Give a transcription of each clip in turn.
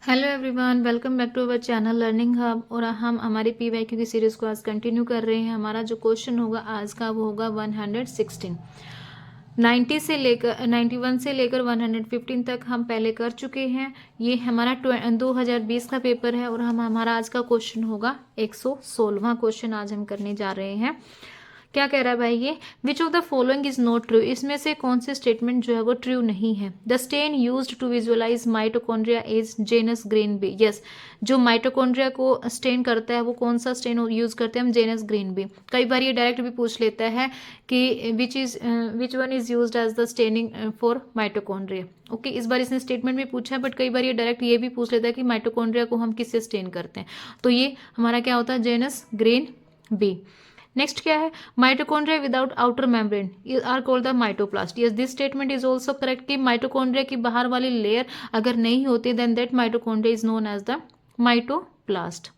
Hello everyone, welcome back to our channel learning hub. और हम हमारी पीवाईक्यू की सीरीज़ को आज कंटिन्यू कर रहे हैं। हमारा जो क्वेश्चन होगा आज का वो होगा 116। 90 से लेकर 91 से लेकर 115 तक हम पहले कर चुके हैं। ये हमारा 2020 का पेपर है और हमारा आज का क्वेश्चन होगा 116वां क्वेश्चन आज हम करने जा रहे हैं। क्या कह रहा है भाई ये, विच of the following is not true, इसमें से कौन से स्टेटमेंट जो है वो ट्रू नहीं है। The stain used to visualize mitochondria is Janus green B. Yes, जो माइटोकॉन्ड्रिया को स्टेन करता है वो कौन सा स्टेन यूज करते हैं हम, जेनस ग्रीन बी। कई बार ये डायरेक्ट भी पूछ लेता है कि which one is used as the staining for mitochondria. Okay, इस बार इसने स्टेटमेंट भी पूछा है, बट कई बार ये डायरेक्ट ये भी पूछ लेता है कि माइटोकॉन्ड्रिया को हम किससे स्टेन करते हैं। तो ये हमारा क्या होता है, जेनस ग्रीन बी। नेक्स्ट क्या है, mitochondria without outer membrane are called the mitoplast. Yes, this statement is also correct कि माइटोकॉन्ड्रिया की बाहर वाली लेयर अगर नहीं होती then that mitochondria is known as the mitoplast.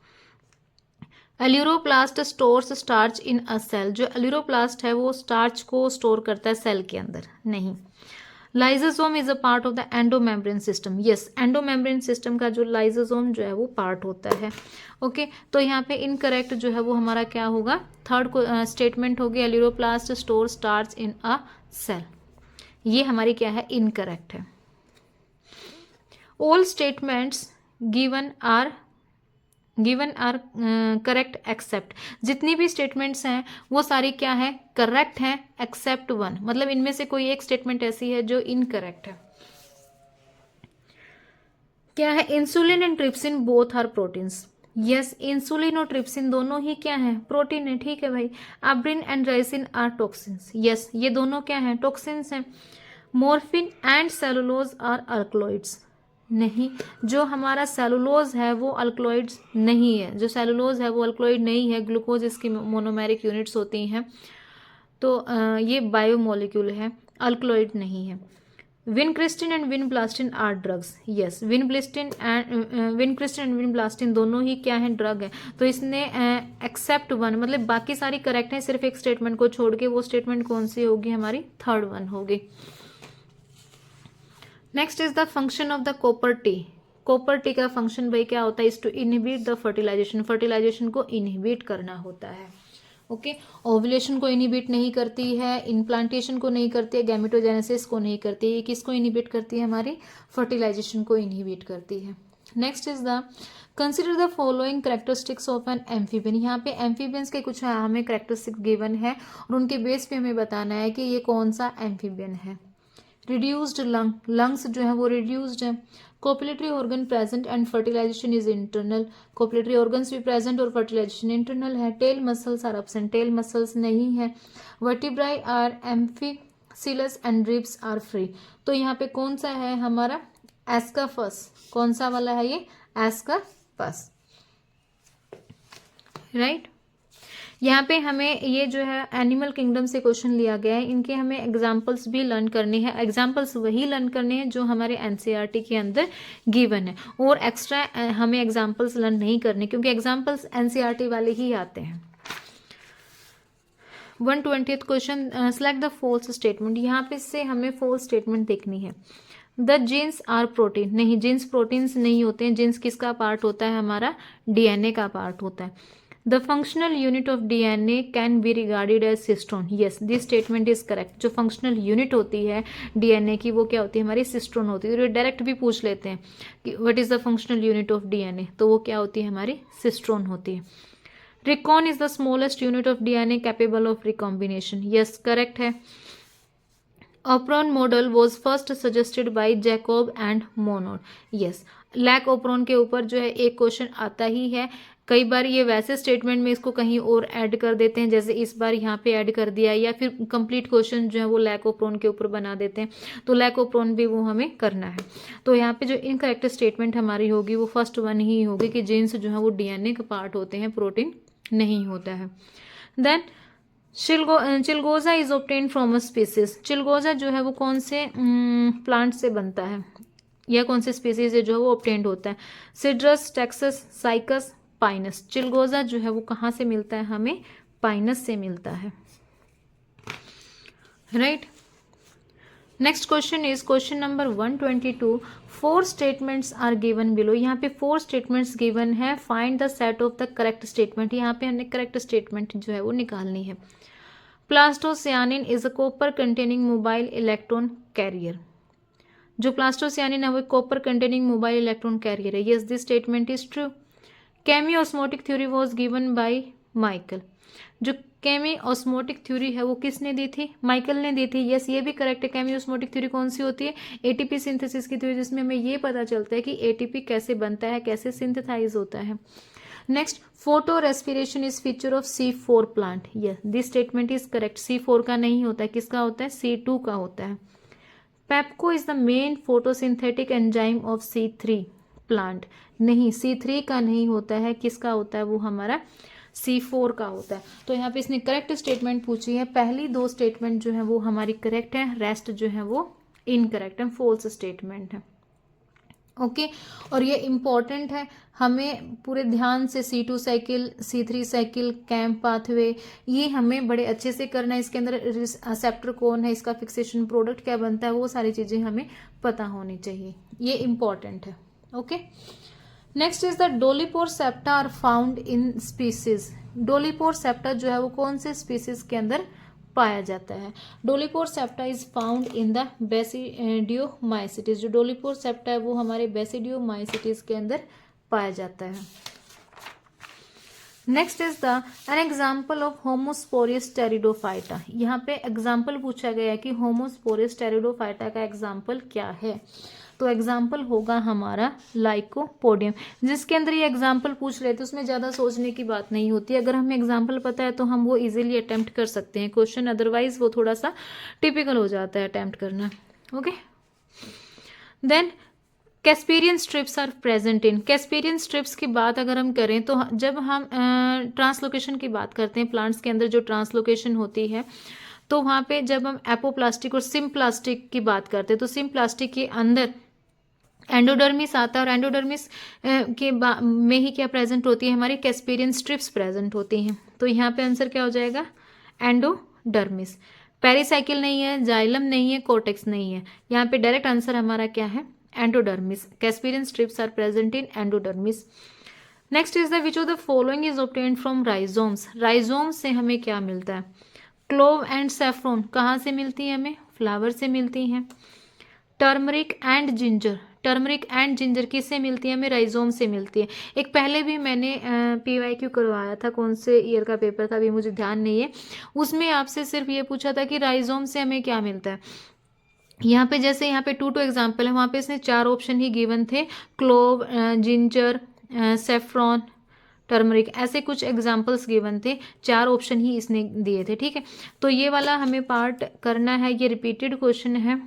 Aleuroplast stores starch in a cell. जो एल्यूरोप्लास्ट है वो स्टार्च को स्टोर करता है सेल के अंदर, नहीं। Lysosome is a part of the endomembrane system. Yes, endomembrane system का जो लाइजोसोम जो है वो पार्ट होता है। ओके, तो यहाँ पे इनकरेक्ट जो है वो हमारा क्या होगा, थर्ड स्टेटमेंट होगी aleuroplast store starch in a cell. ये हमारी क्या है, इनकरेक्ट है। All statements given are correct except. जितनी भी स्टेटमेंट्स हैं वो सारी क्या है, करेक्ट हैं एक्सेप्ट वन, मतलब इनमें से कोई एक स्टेटमेंट ऐसी है जो इनकरेक्ट है। क्या है, insulin and trypsin both are proteins. Yes, insulin और ट्रिप्सिन दोनों ही क्या है, प्रोटीन है। ठीक है भाई। Abrin and ricin are toxins. Yes, ये दोनों क्या है, टॉक्सिन्स हैं। Morphine and cellulose are alkaloids. नहीं, जो हमारा सेलुलोज है वो अल्कलॉइड्स नहीं है। जो सेलुलोज है वो अल्कलॉइड नहीं है, ग्लूकोज इसकी मोनोमेरिक यूनिट्स होती हैं। तो ये बायोमोलिक्यूल है, अल्कलॉइड नहीं है। Vincristine and vinblastine are drugs. Yes, vincristine and vinblastine दोनों ही क्या है, ड्रग है। तो इसने एक्सेप्ट वन, मतलब बाकी सारी करेक्ट है सिर्फ एक स्टेटमेंट को छोड़ के। वो स्टेटमेंट कौन सी होगी, हमारी थर्ड वन होगी। Next is the function of the copper T. Copper T का फंक्शन भाई क्या होता है, is to inhibit the fertilization. Fertilization को इनहिबिट करना होता है। ओके, ओव्यूलेशन को इनहिबिट नहीं करती है, इनप्लांटेशन को नहीं करती है, गैमेटोजेनेसिस को नहीं करती है। किसको इनहिबिट करती है, हमारी फर्टिलाइजेशन को इनहिबिट करती है। Next is the consider the following characteristics of an amphibian. यहाँ पे एम्फीबियंस के कुछ हमें करेक्टरिस्टिक गिवन है और उनके बेस पे हमें बताना है कि ये कौन सा एम्फीबियन है। रिड्यूस्ड लंग, लंग्स जो है वो रिड्यूस्ड है। Copulatory organ present and fertilisation is internal. Copulatory organs भी प्रेजेंट और फर्टिलाइजेशन इंटरनल है। Tail muscles are absent, tail muscles नहीं है। Vertebrae are amphicoelous and ribs are free. तो यहाँ पे कौन सा है हमारा, एस्काफस। कौन सा वाला है ये, एस्काफस, राइट। यहाँ पे हमें ये जो है एनिमल किंगडम से क्वेश्चन लिया गया है। इनके हमें एग्जाम्पल्स भी लर्न करने हैं। एग्जाम्पल्स वही लर्न करने हैं जो हमारे एनसीईआरटी के अंदर गिवन है, और एक्स्ट्रा हमें एग्जाम्पल्स लर्न नहीं करने, क्योंकि एग्जाम्पल्स एनसीईआरटी वाले ही आते हैं। 120th question, select the false statement. यहाँ पे से हमें फॉल्स स्टेटमेंट देखनी है। The genes are protein. नहीं, जीन्स प्रोटीन्स नहीं होते हैं। जीन्स किसका पार्ट होता है, हमारा डीएनए का पार्ट होता है। The functional unit of DNA can be regarded as cistron. Yes, this statement is correct. जो फंक्शनल यूनिट होती है डीएनए की वो क्या होती है, हमारी सिस्टोन होती है। तो डायरेक्ट भी पूछ लेते हैं कि what is the functional unit of DNA, तो वो क्या होती है, हमारी सिस्टोन होती है। Recon is the smallest unit of DNA capable of recombination. Yes, correct है। Operon model was first suggested by Jacob and Monod. Yes, lac operon के ऊपर जो है एक क्वेश्चन आता ही है। कई बार ये वैसे स्टेटमेंट में इसको कहीं और ऐड कर देते हैं, जैसे इस बार यहाँ पे ऐड कर दिया, या फिर कंप्लीट क्वेश्चन जो है वो लैक ओप्रोन के ऊपर बना देते हैं। तो लैक ओप्रोन भी वो हमें करना है। तो यहाँ पे जो इनकरेक्ट स्टेटमेंट हमारी होगी वो फर्स्ट वन ही होगी कि जीन्स जो है वो डीएनए का पार्ट होते हैं, प्रोटीन नहीं होता है। देन चिलगोजा is obtain from a species. चिलगोजा जो है वो कौन से प्लांट से बनता है, या कौन से स्पीसीज है जो है वो ऑब्टेन्ड होता है। Cedrus, Texas, cycas, Pinus. चिलगोजा जो है वो कहाँ से मिलता है, हमें पाइनस से मिलता है, right. Next question is question number 122। 4 statements are given below. यहाँ पे 4 स्टेटमेंट्स गिवन है। Find the set of the correct statement. यहाँ पे हमने करेक्ट स्टेटमेंट जो है वो निकालनी है। Plastocyanin is a copper containing mobile electron carrier. जो प्लास्टोसियानिन है वो copper containing mobile electron carrier है। Yes this statement is true. Chemiosmotic theory was given by Michael. जो केमी ऑस्मोटिक थ्योरी है वो किसने दी थी? माइकल ने दी थी। यस ये भी करेक्ट है। केमी ऑस्मोटिक थ्योरी कौन सी होती है? एटीपी सिंथेसिस की थ्योरी, जिसमें हमें ये पता चलता है कि एटीपी कैसे बनता है, कैसे सिंथेसाइज होता है। Next, photo respiration is feature of C4 plant. Yes this statement is correct. C4 का नहीं होता है, किसका होता है? C2 का होता है। PEPCO is the main photosynthetic enzyme of C3 plant. नहीं, C3 का नहीं होता है, किसका होता है? वो हमारा C4 का होता है। तो यहाँ पे इसने करेक्ट स्टेटमेंट पूछी है। पहली 2 स्टेटमेंट जो है वो हमारी करेक्ट है, रेस्ट जो है वो इनकरेक्ट है, फॉल्स स्टेटमेंट है। ओके और ये इम्पॉर्टेंट है, हमें पूरे ध्यान से C2 cycle, C3 cycle, camp pathway, ये हमें बड़े अच्छे से करना है। इसके अंदर रिसेप्टर कौन है, इसका फिक्सेशन प्रोडक्ट क्या बनता है, वो सारी चीज़ें हमें पता होनी चाहिए। ये इम्पॉर्टेंट है। Okay next is the dolipore septa are found in species. Dolipore septa जो है वो कौन से स्पीसीज के अंदर पाया जाता है? Dolipore septa is found in the basidiomycetes. जो डोलीपोर सेप्टा है वो हमारे बेसिडियोमाइसिटीज के अंदर पाया जाता है। Next is the an example of homosporous pteridophyta. यहाँ पे एग्जाम्पल पूछा गया है कि होमोस्पोरियस टेरिडोफाइटा का एग्जाम्पल क्या है? तो एग्जाम्पल होगा हमारा लाइकोपोडियम। जिसके अंदर ये एग्जाम्पल पूछ रहे थे उसमें ज़्यादा सोचने की बात नहीं होती। अगर हमें एग्जाम्पल पता है तो हम वो इजीली अटेम्प्ट कर सकते हैं क्वेश्चन, अदरवाइज वो थोड़ा सा टिपिकल हो जाता है अटेम्प्ट करना। Okay then Casparian strips are present in. Casparian strips की बात अगर हम करें तो जब हम ट्रांसलोकेशन की बात करते हैं, प्लांट्स के अंदर जो ट्रांसलोकेशन होती है, तो वहाँ पे जब हम एपोप्लास्टिक और सिम्प्लास्टिक की बात करते हैं तो सिम्प्लास्टिक के अंदर एंडोडर्मिस आता है और एंडोडर्मिस के में ही क्या प्रेजेंट होती है? हमारी कैस्पेरियन स्ट्रिप्स प्रेजेंट होती हैं। तो यहाँ पे आंसर क्या हो जाएगा? एंडोडर्मिस। पेरिसाइकिल नहीं है, जाइलम नहीं है, कोर्टेक्स नहीं है। यहाँ पे डायरेक्ट आंसर हमारा क्या है? Endodermis. Casparian strips are present in endodermis. Next is the which of the following is obtained from rhizomes. Rhizomes से हमें क्या मिलता है? क्लोव एंड सेफ्रॉन कहाँ से मिलती है? हमें फ्लावर से मिलती हैं। Turmeric and ginger, turmeric and ginger किससे मिलती है? हमें राइजोम से मिलती है। एक पहले भी मैंने PYQ करवाया था, कौन से ईयर का पेपर था अभी मुझे ध्यान नहीं है, उसमें आपसे सिर्फ ये पूछा था कि राइजोम से हमें क्या मिलता है। यहाँ पे जैसे यहाँ पे 2 एग्जाम्पल है, वहाँ पे इसने 4 ऑप्शन ही गिवन थे, क्लोव, जिंजर, सेफ्रॉन, टर्मरिक, ऐसे कुछ एग्जाम्पल्स गिवन थे, 4 ऑप्शन ही इसने दिए थे। ठीक है, तो ये वाला हमें पार्ट करना है, ये रिपीटेड क्वेश्चन है,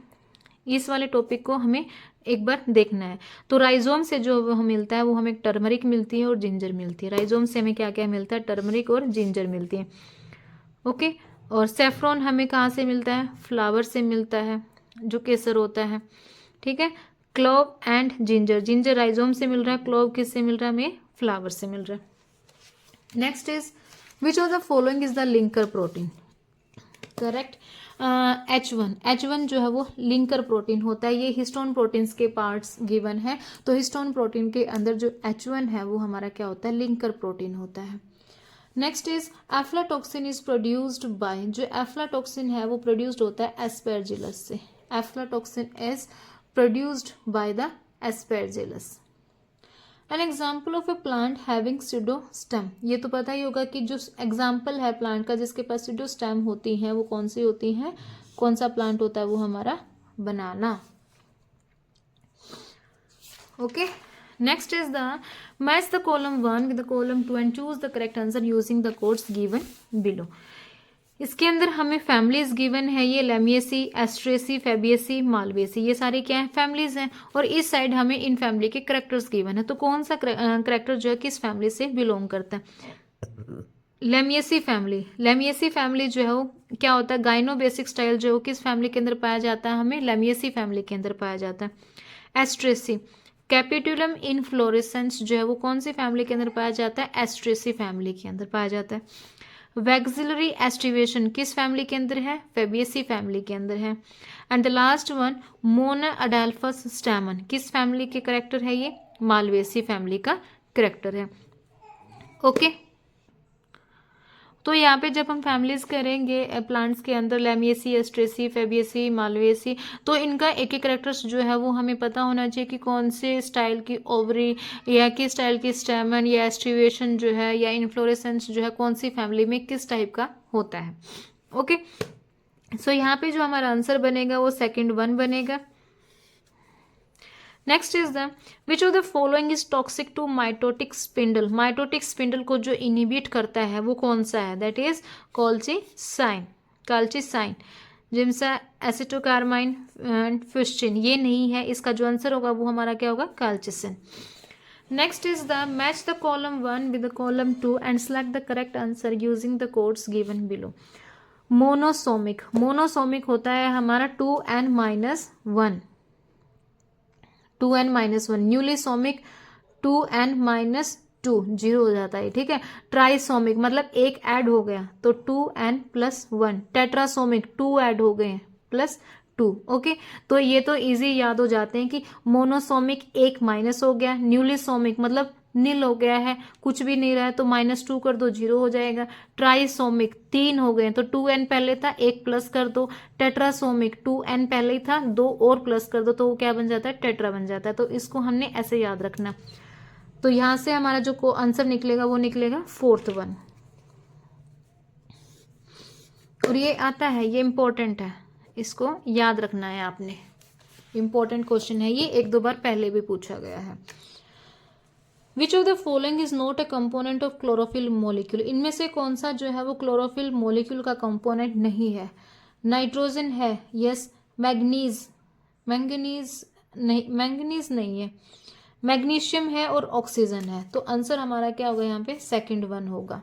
इस वाले टॉपिक को हमें एक बार देखना है। तो राइजोम से जो हमें मिलता है वो हमें टर्मरिक मिलती है और जिंजर मिलती है। राइजोम से हमें क्या क्या मिलता है? टर्मरिक और जिंजर मिलती है। ओके और सेफ्रॉन हमें कहाँ से मिलता है? फ्लावर से मिलता है, जो केसर होता है। ठीक है, clove and ginger, ginger rhizome से मिल रहा है, क्लोव किससे मिल रहा है? हमें फ्लावर से मिल रहा है। Next is which of the following is the linker protein? Correct, H1 जो है वो लिंकर प्रोटीन होता है। ये हिस्टोन प्रोटीन्स के पार्ट्स गिवन है, तो हिस्टोन प्रोटीन के अंदर जो H1 है वो हमारा क्या होता है? लिंकर प्रोटीन होता है। Next is aflatoxin is produced by. जो एफ्लाटॉक्सिन है वो प्रोड्यूस्ड होता है एस्पेरजिलस से। Aflatoxin is produced by the Aspergillus. An example of a plant having pseudostem. ये तो पता ही होगा कि जो एग्जाम्पल है प्लांट का जिसके पास स्यूडोस्टेम होती हैं वो कौन सी होती हैं? कौन सा प्लांट होता है? वो हमारा banana. Okay next is the match the column 1 with the column 2 and choose the correct answer using the codes given below. इसके अंदर हमें फैमिलीज गिवन है, ये लेमिएसी, एस्ट्रेसी, फेबिएसी, मालवेसी, ये सारी क्या है? फैमिलीज हैं। और इस साइड हमें इन फैमिली के करेक्टर्स गिवन है। तो कौन सा करेक्टर जो है किस फैमिली से बिलोंग करता है? लेमिएसी फैमिली। लेमिएसी फैमिली जो है वो क्या होता है? गाइनोबेसिक स्टाइल जो है वो किस फैमिली के अंदर पाया जाता है? हमें लेमिएसी फैमिली के अंदर पाया जाता है। एस्ट्रेसी, कैपिटुलम इनफ्लोरेसेंस जो है वो कौन सी फैमिली के अंदर पाया जाता है? एस्ट्रेसी फैमिली के अंदर पाया जाता है। वैक्सिलरी एस्टिवेशन किस फैमिली के अंदर है? फेबियसी फैमिली के अंदर है। And the last one monadelphous stamen किस फैमिली के करेक्टर है? ये मालवेसी फैमिली का करेक्टर है। ओके तो यहाँ पे जब हम फैमिलीज करेंगे प्लांट्स के अंदर लेमिएसी, एस्ट्रेसी, फेबियसी, मालवेसी, तो इनका एक एक करेक्टर्स जो है वो हमें पता होना चाहिए कि कौन से स्टाइल की ओवरी या किस स्टाइल की स्टेमन या एस्टिवेशन जो है या इन्फ्लोरेसेंस जो है कौन सी फैमिली में किस टाइप का होता है। ओके सो यहाँ पे जो हमारा आंसर बनेगा वो सेकेंड वन बनेगा। Next is the which of the following is toxic to mitotic spindle. Mitotic spindle को जो इनिबिट करता है वो कौन सा है? That is colchicine. Colchicine Giemsa acetocarmine and fuchsin ये नहीं है, इसका जो आंसर होगा वो हमारा क्या होगा? Colchicine. Next is the match the column 1 with the column 2 and select the correct answer using the codes given below. Monosomic, monosomic होता है हमारा 2n-1, 2n-1। न्यूलिसोमिक 2n-2 जीरो हो जाता है, ठीक है। ट्राइसोमिक मतलब एक ऐड हो गया तो 2n+1। टेट्रासोमिक 2 ऐड हो गए +2। ओके तो ये तो इजी याद हो जाते हैं कि मोनोसोमिक एक माइनस हो गया, न्यूलिसोमिक मतलब नील हो गया है, कुछ भी नहीं रहा है तो -2 कर दो, 0 हो जाएगा। ट्राइसोमिक 3 हो गए तो 2n पहले था, 1 प्लस कर दो। टेट्रासोमिक 2n पहले ही था, 2 और प्लस कर दो तो वो क्या बन जाता है? टेट्रा बन जाता है। तो इसको हमने ऐसे याद रखना। तो यहां से हमारा जो आंसर निकलेगा वो निकलेगा फोर्थ वन। और ये आता है, ये इंपॉर्टेंट है, इसको याद रखना है आपने। इंपॉर्टेंट क्वेश्चन है ये, 1-2 बार पहले भी पूछा गया है। विच of the following is not a component of chlorophyll molecule. इनमें से कौन सा जो है वो क्लोरोफिल मोलिक्यूल का कंपोनेंट नहीं है? नाइट्रोजन है, यस। मैग्नीज, मैंगनीज नहीं, मैंगनीज नहीं है। मैग्नीशियम है और ऑक्सीजन है। तो आंसर हमारा क्या होगा यहाँ पे? सेकंड वन होगा।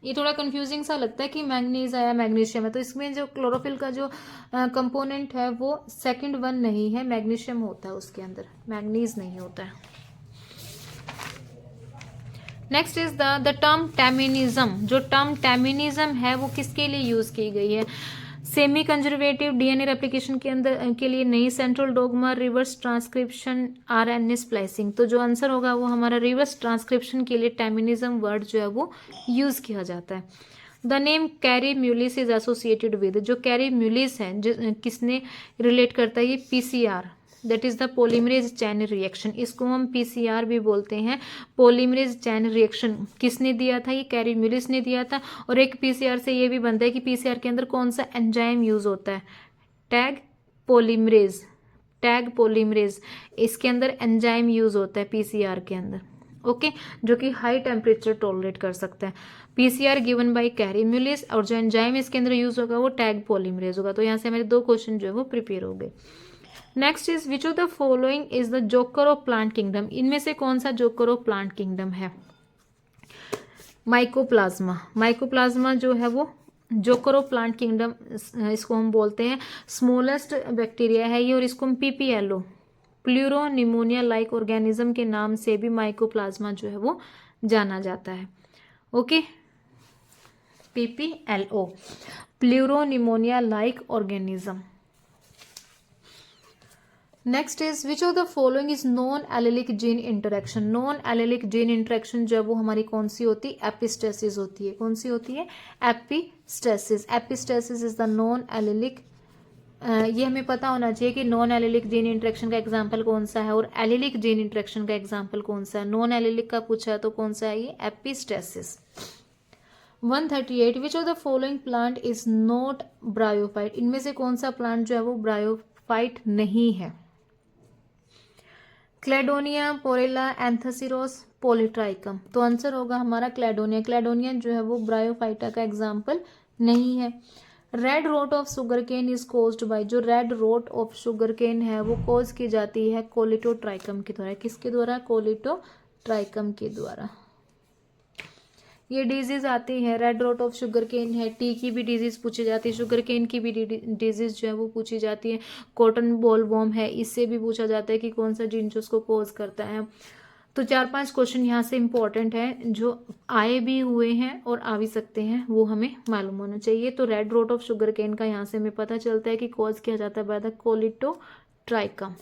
ये थोड़ा कंफ्यूजिंग सा लगता है कि मैग्नीज आया, मैग्नीशियम है, तो इसमें जो क्लोरोफिल का जो कंपोनेंट है वो सेकंड वन नहीं है, मैग्नीशियम होता है उसके अंदर, मैग्नीज नहीं होता है। Next is the term taminism. जो टर्म टैमिनिज्म है वो किसके लिए यूज की गई है? सेमी कंजर्वेटिव डीएनए रेप्लिकेशन के अंदर के लिए नहीं, central dogma, reverse transcription, RNA splicing. तो जो आंसर होगा वो हमारा रिवर्स ट्रांसक्रिप्शन के लिए टैमिनिज्म वर्ड जो है वो यूज किया जाता है। The name carry Mullis is associated with. जो कैरी म्यूलिस है किसने रिलेट करता है? ये PCR, that is the polymerase chain reaction. इसको हम पीसीआर भी बोलते हैं। पॉलीमरेज चैन रिएक्शन किसने दिया था? ये कैरी म्यूलिस ने दिया था। और एक पीसीआर से ये भी बनता है कि पीसीआर के अंदर कौन सा एंजाइम यूज होता है? टैग पॉलीमरेज, टैग पॉलीमरेज, इसके अंदर एंजाइम यूज होता है पीसीआर के अंदर। ओके जो कि हाई टेम्परेचर टॉलरेट कर सकता है। PCR given by carry Mullis, और जो एंजाइम इसके अंदर यूज होगा वो टैग पॉलीमरेज होगा। तो यहाँ से हमारे 2 क्वेश्चन जो है वो प्रिपेयर हो गए। Next is which of the following is the joker of plant kingdom. इनमें से कौन सा जोकर ऑफ प्लांट किंगडम है? माइकोप्लाज्मा। माइकोप्लाज्मा जो है वो जोकर ऑफ प्लांट किंगडम इसको हम बोलते हैं। स्मॉलेस्ट बैक्टीरिया है ये, और इसको हम PPLO, pleuro pneumonia like organism के नाम से भी माइकोप्लाज्मा जो है वो जाना जाता है। Okay PPLO, pleuro pneumonia like organism. Next is which of the following is non allylic gene interaction. Non allylic gene interaction जो है वो हमारी कौन सी होती है? एपिस्टेसिस होती है। कौन सी होती है? Epistasis. Epistasis is the non allylic. ये हमें पता होना चाहिए कि नॉन एलेलिक जीन इंटरेक्शन का एग्जाम्पल कौन सा है और एलेलिक जीन इंटरेक्शन का एग्जाम्पल कौन सा है। नॉन एलेलिक का पूछा है तो कौन सा है? ये epistasis. 138 which of the following plant is not bryophyte. इनमें से कौन सा प्लांट जो है वो ब्रायोफाइट नहीं है? क्लेडोनिया, पोरेला, एंथोसिरोस, पॉलीट्राइकम। तो आंसर होगा हमारा क्लेडोनिया। क्लेडोनिया जो है वो ब्रायोफाइटा का एग्जाम्पल नहीं है। Red rot of sugar cane is caused by. जो red rot of sugar cane है वो कोज की जाती है कोलिटोट्राइकम के द्वारा। किसके द्वारा? कोलिटोट्राइकम के द्वारा। ये डिजीज आती है, red rot of sugar cane है, टी की भी डिजीज पूछी जाती है, शुगर केन की भी डिजीज जो है वो पूछी जाती है, कॉटन बॉल वॉर्म है, इससे भी पूछा जाता है कि कौन सा जीन जो उसको कोज करता है। तो 4-5 क्वेश्चन यहाँ से इम्पोर्टेंट है जो आए भी हुए हैं और आ भी सकते हैं, वो हमें मालूम होना चाहिए। तो red rot of sugar cane का यहाँ से हमें पता चलता है कि कॉज किया जाता है by the Colletotrichum.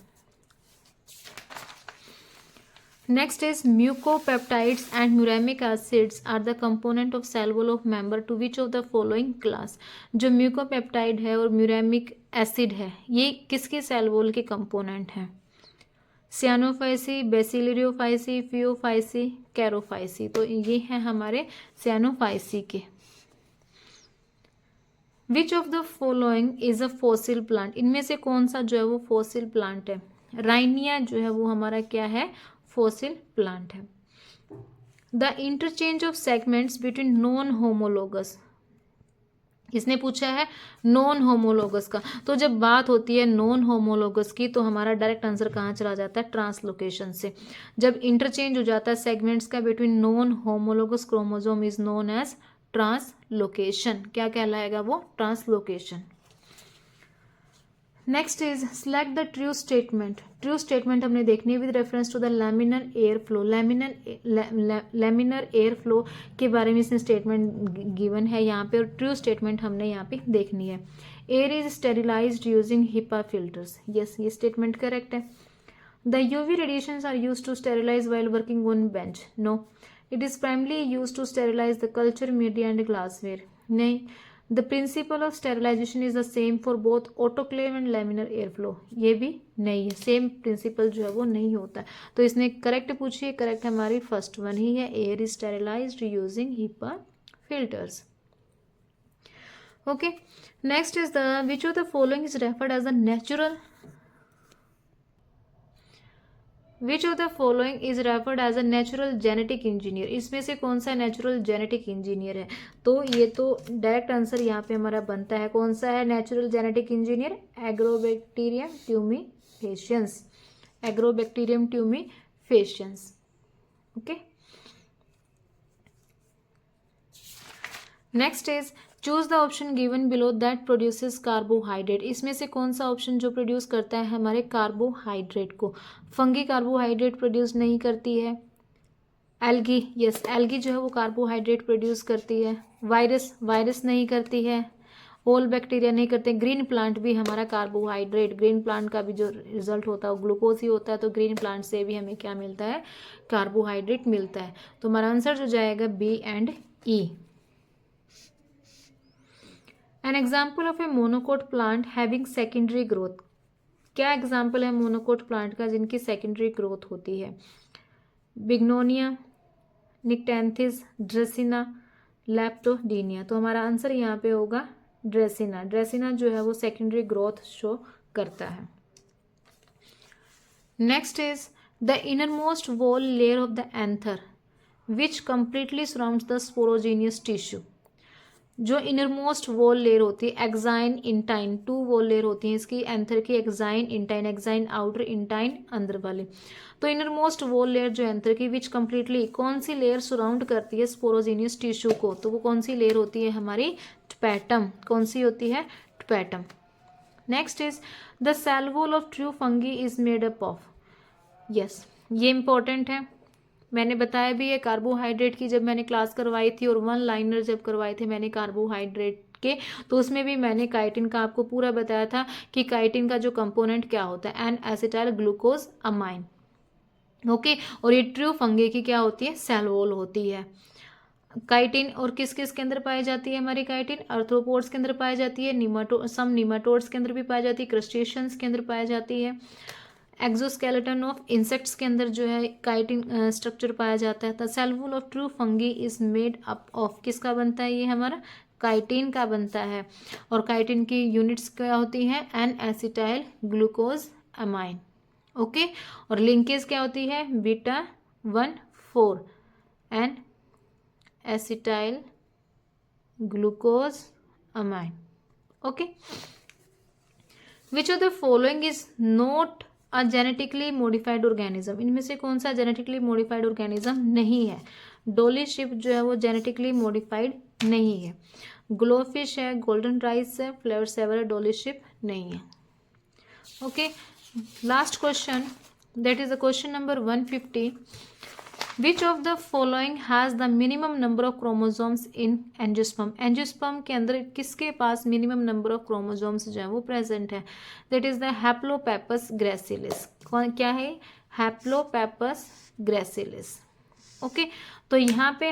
Next is mucopeptides and muramic acids are the component of cell wall of member to which of the following class। जो म्यूकोपेप्टाइड है और म्यूरामिक एसिड है ये किसके सेल वॉल के कंपोनेंट हैं? सियानोफाइसी, बेसिलियोफाइसी, फियोफाइसी, कैरोफाइसी। तो ये हैं हमारे सियानोफाइसी के। विच of the following is a fossil plant. इनमें से कौन सा जो है वो फॉसिल प्लांट है? राइनिया जो है वो हमारा क्या है? फॉसिल प्लांट है। The interchange of segments between non homologous. इसने पूछा है नॉन होमोलोगस का। तो जब बात होती है नॉन होमोलोगस की तो हमारा डायरेक्ट आंसर कहाँ चला जाता है? ट्रांसलोकेशन से। जब इंटरचेंज हो जाता है सेगमेंट्स का between non homologous chromosome is known as translocation. क्या कहलाएगा वो? Translocation. Next is select the true statement. True statement हमने देखनी है with reference to the laminar air flow. Laminar air flow के बारे में इसने स्टेटमेंट गिवन है यहाँ पे, और ट्रू स्टेटमेंट हमने यहाँ पे देखनी है। Air is sterilised using HEPA filters. Yes, ये स्टेटमेंट करेक्ट है। The UV radiations are used to sterilise while working on bench. No, it is primarily used to sterilise the culture media and glassware. नहीं। The principle of sterilisation is the same for both autoclave and laminar air flow. ये भी नहीं है, same principle जो है वो नहीं होता है। तो इसने करेक्ट पूछी है, करेक्ट हमारी फर्स्ट वन ही है, air is sterilised using HEPA filters. Okay, next is the which of the following is referred as the natural. Which of the following is referred as a natural genetic engineer. इसमें से कौन सा natural genetic engineer है? तो ये तो direct answer यहाँ पे हमारा बनता है, कौन सा है natural genetic engineer? Agrobacterium tumefaciens. Agrobacterium tumefaciens. Okay, next is choose the option given below that produces carbohydrate. इसमें से कौन सा ऑप्शन जो प्रोड्यूस करता है हमारे कार्बोहाइड्रेट को? फंगी कार्बोहाइड्रेट प्रोड्यूस नहीं करती है। एल्गी, यस, एल्गी जो है वो कार्बोहाइड्रेट प्रोड्यूस करती है। वायरस नहीं करती है। ऑल बैक्टीरिया नहीं करते। ग्रीन प्लांट भी हमारा कार्बोहाइड्रेट, ग्रीन प्लांट का भी जो रिजल्ट होता है वो ग्लूकोज ही होता है, तो ग्रीन प्लांट से भी हमें क्या मिलता है? कार्बोहाइड्रेट मिलता है। तो हमारा आंसर जो जाएगा B and E. An example of a monocot plant having secondary growth. क्या एग्जाम्पल है मोनोकोट प्लांट का जिनकी सेकेंडरी ग्रोथ होती है? बिग्नोनिया, निक्टेंथिस, ड्रेसिना, लैप्टोडीनिया। तो हमारा आंसर यहाँ पे होगा ड्रेसिना। ड्रेसिना जो है वो सेकेंडरी ग्रोथ शो करता है। Next is the innermost wall layer of the anther which completely surrounds the sporogenous tissue. जो इनरमोस्ट वॉल लेयर होती है, एक्साइन इंटाइन, 2 वॉल लेयर होती हैं इसकी एंथर की, exine intine, exine outer, intine अंदर वाली। तो इनरमोस्ट वॉल लेयर जो एंथर की विच कंप्लीटली, कौन सी लेयर सराउंड करती है स्पोरोजीनियस टिश्यू को? तो वो कौन सी लेयर होती है हमारी? टपैटम। कौन सी होती है? Tapetum. Next is the cell wall of true fungi is made up of. Yes, ये इंपॉर्टेंट है, मैंने बताया भी है कार्बोहाइड्रेट की जब मैंने क्लास करवाई थी, और 1 लाइनर जब करवाए थे मैंने कार्बोहाइड्रेट के, तो उसमें भी मैंने काइटिन का आपको पूरा बताया था कि काइटिन का जो कंपोनेंट क्या होता है, N acetyl glucose amine. Okay, और ये ट्रू फंगी की क्या होती है? सेल वॉल होती है। काइटिन और किस किस के अंदर पाई जाती है हमारी काइटिन? आर्थ्रोपोड्स के अंदर पाई जाती है, सम निमाटोड्स के अंदर भी पाई जाती है, क्रस्टेशियंस के अंदर पाई जाती है, एक्सोस्केलेटन ऑफ इंसेक्ट्स के अंदर जो है काइटिन स्ट्रक्चर पाया जाता है। The cell wall of true fungi is made up of, किसका बनता है ये हमारा? काइटिन का बनता है। और काइटिन की यूनिट्स क्या होती हैं? N acetyl glucose amine. Okay, और लिंकेज क्या होती है? β1,4 N acetyl glucose amine. Okay, which of the following is not a genetically modified organism. इनमें से कौन सा जेनेटिकली मॉडिफाइड ऑर्गेनिज्म नहीं है? डोली शिप जो है वो जेनेटिकली मॉडिफाइड नहीं है। ग्लोफिश है, गोल्डन राइस है, फ्लेवर सेवर है, डोली शिप नहीं है। Okay, last question, that is the question number 150. Which of the following has the minimum number of chromosomes in angiosperm. Angiosperm के अंदर किसके पास मिनिमम नंबर ऑफ क्रोमोजोम्स जो है वो प्रेजेंट है. That is the Haplopappus gracilis. कौन क्या है? हैप्लोपेपस ग्रेसिलिस. ओके, तो यहाँ पे